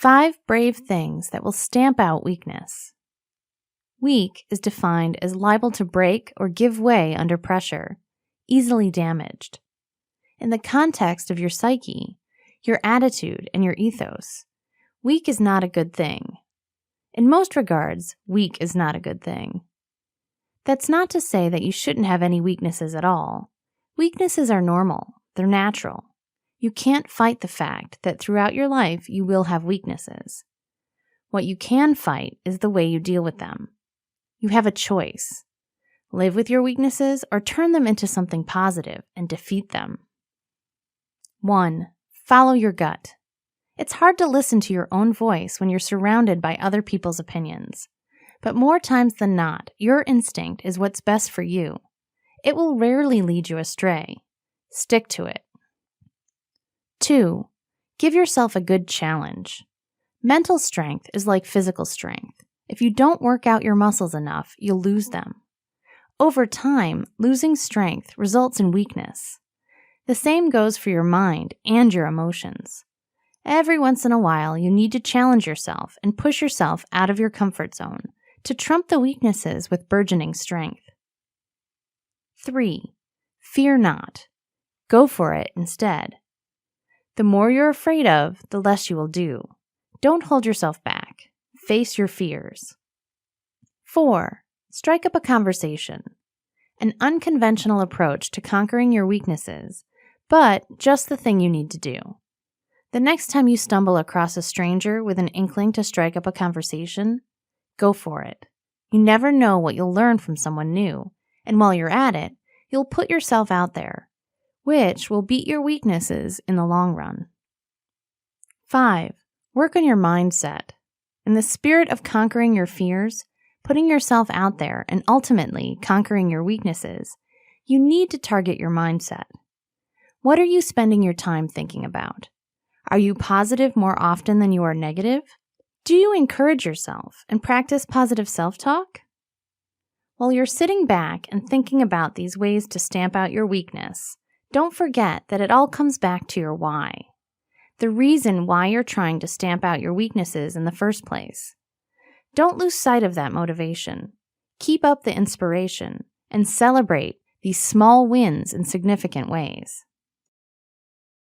5 brave things that will stamp out weakness. Weak is defined as liable to break or give way under pressure, easily damaged. In the context of your psyche, your attitude, and your ethos, weak is not a good thing. In most regards, weak is not a good thing. That's not to say that you shouldn't have any weaknesses at all. Weaknesses are normal. They're natural. You can't fight the fact that throughout your life you will have weaknesses. What you can fight is the way you deal with them. You have a choice. Live with your weaknesses or turn them into something positive and defeat them. 1. Follow your gut. It's hard to listen to your own voice when you're surrounded by other people's opinions. But more times than not, your instinct is what's best for you. It will rarely lead you astray. Stick to it. 2. Give yourself a good challenge. Mental strength is like physical strength. If you don't work out your muscles enough, you'll lose them. Over time, losing strength results in weakness. The same goes for your mind and your emotions. Every once in a while, you need to challenge yourself and push yourself out of your comfort zone to trump the weaknesses with burgeoning strength. 3. Fear not. Go for it instead. The more you're afraid of, the less you will do. Don't hold yourself back. Face your fears. 4. Strike up a conversation. An unconventional approach to conquering your weaknesses, but just the thing you need to do. The next time you stumble across a stranger with an inkling to strike up a conversation, go for it. You never know what you'll learn from someone new, and while you're at it, you'll put yourself out there, which will beat your weaknesses in the long run. 5. Work on your mindset. In the spirit of conquering your fears, putting yourself out there, and ultimately conquering your weaknesses, you need to target your mindset. What are you spending your time thinking about? Are you positive more often than you are negative? Do you encourage yourself and practice positive self-talk? While you're sitting back and thinking about these ways to stamp out your weakness, don't forget that it all comes back to your why. The reason why you're trying to stamp out your weaknesses in the first place. Don't lose sight of that motivation. Keep up the inspiration and celebrate these small wins in significant ways.